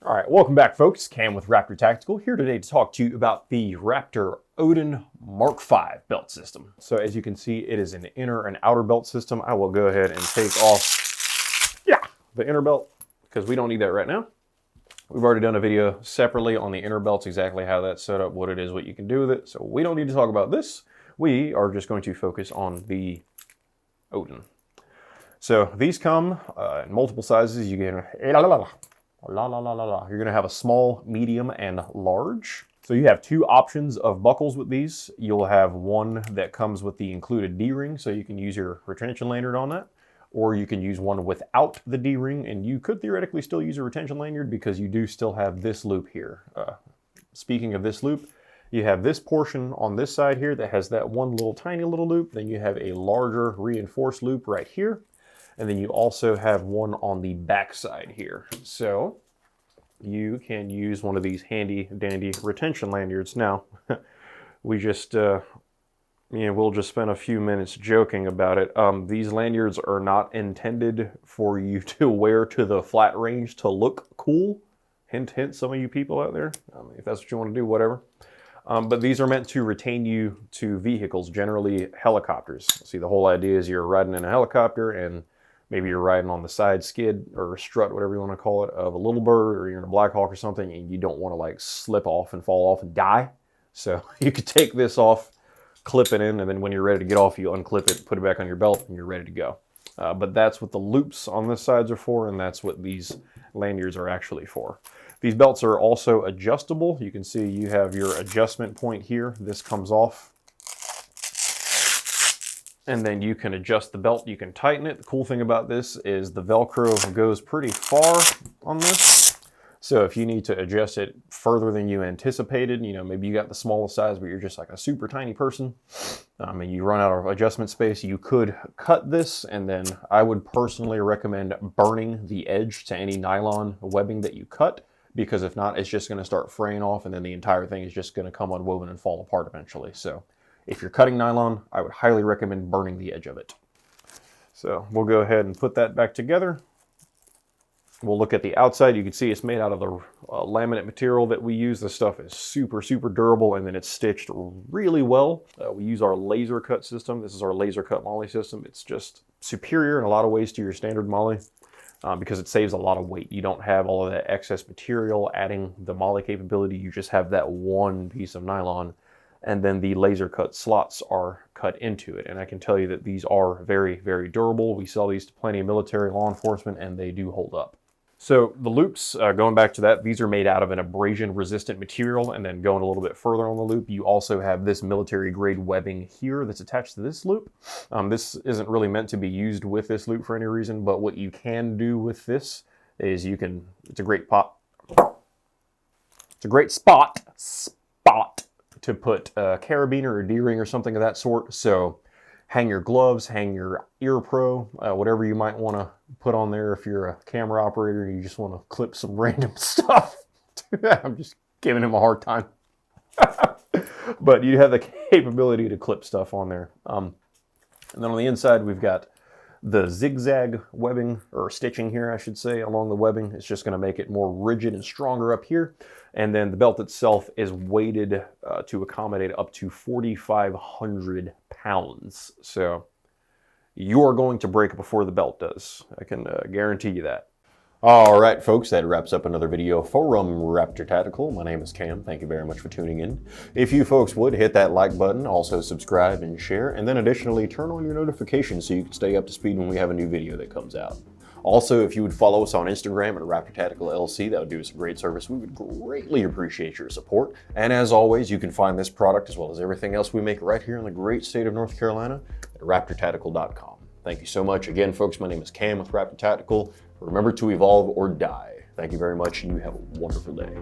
All right, welcome back folks. Cam with Raptor Tactical here today to talk to you about the Raptor ODIN MK5 belt system. So as you can see, it is an inner and outer belt system. I will go ahead and take off the inner belt because we don't need that right now. We've already done a video separately on the inner belts, exactly how that's set up, what it is, what you can do with it. So we don't need to talk about this. We are just going to focus on the ODIN. So these come in multiple sizes. You get you're going to have a small, medium, and large. So you have two options of buckles with these. You'll have one that comes with the included D-ring, so you can use your retention lanyard on that. Or you can use one without the D-ring, and you could theoretically still use a retention lanyard because you do still have this loop here. Speaking of this loop, you have this portion on this side here that has that one little tiny little loop. Then you have a larger reinforced loop right here. And then you also have one on the back side here. So you can use one of these handy dandy retention lanyards. Now, we just, we'll just spend a few minutes joking about it. These lanyards are not intended for you to wear to the flat range to look cool. Hint, hint, some of you people out there. If that's what you want to do, whatever. But these are meant to retain you to vehicles, generally helicopters. See, the whole idea is you're riding in a helicopter and maybe you're riding on the side skid or strut, whatever you want to call it, of a Little Bird, or you're in a Black Hawk or something, and you don't want to like slip off and fall off and die. So you could take this off, clip it in, and then when you're ready to get off, you unclip it, put it back on your belt, and you're ready to go. But that's what the loops on this sides are for, and that's what these lanyards are actually for. These belts are also adjustable. You can see you have your adjustment point here. This comes off. And then you can adjust the belt, you can tighten it. The cool thing about this is the Velcro goes pretty far on this. So if you need to adjust it further than you anticipated, maybe you got the smallest size, but you're just like a super tiny person, and you run out of adjustment space, you could cut this, and then I would personally recommend burning the edge to any nylon webbing that you cut, because if not, it's just gonna start fraying off, and then the entire thing is just gonna come unwoven and fall apart eventually. So if you're cutting nylon, I would highly recommend burning the edge of it. So we'll go ahead and put that back together. We'll look at the outside. You can see it's made out of the laminate material that we use. This stuff is super, super durable, and then it's stitched really well. We use our laser cut system. This is our laser cut Molle system. It's just superior in a lot of ways to your standard Molle because it saves a lot of weight. You don't have all of that excess material adding the Molle capability. You just have that one piece of nylon, and then the laser cut slots are cut into it. And I can tell you that these are very, very durable. We sell these to plenty of military, law enforcement, and they do hold up. So the loops, going back to that, these are made out of an abrasion resistant material, and then going a little bit further on the loop, you also have this military grade webbing here that's attached to this loop. This isn't really meant to be used with this loop for any reason, but what you can do with this is it's a great spot to put a carabiner or D-ring or something of that sort. So hang your gloves, hang your ear pro, whatever you might want to put on there if you're a camera operator and you just want to clip some random stuff. I'm just giving him a hard time. But you have the capability to clip stuff on there. And then on the inside, we've got the zigzag webbing, or stitching here, I should say, along the webbing. It's just going to make it more rigid and stronger up here. And then the belt itself is weighted to accommodate up to 4,500 pounds. So you are going to break before the belt does. I can guarantee you that. All right, folks, that wraps up another video from Raptor Tactical. My name is Cam. Thank you very much for tuning in. If you folks would, hit that like button, also subscribe and share, and then additionally turn on your notifications so you can stay up to speed when we have a new video that comes out. Also, if you would follow us on Instagram at Raptor Tactical LC, that would do us a great service. We would greatly appreciate your support. And as always, you can find this product as well as everything else we make right here in the great state of North Carolina at raptortactical.com. Thank you so much. Again, folks, my name is Cam with Raptor Tactical. Remember to evolve or die. Thank you very much, and you have a wonderful day.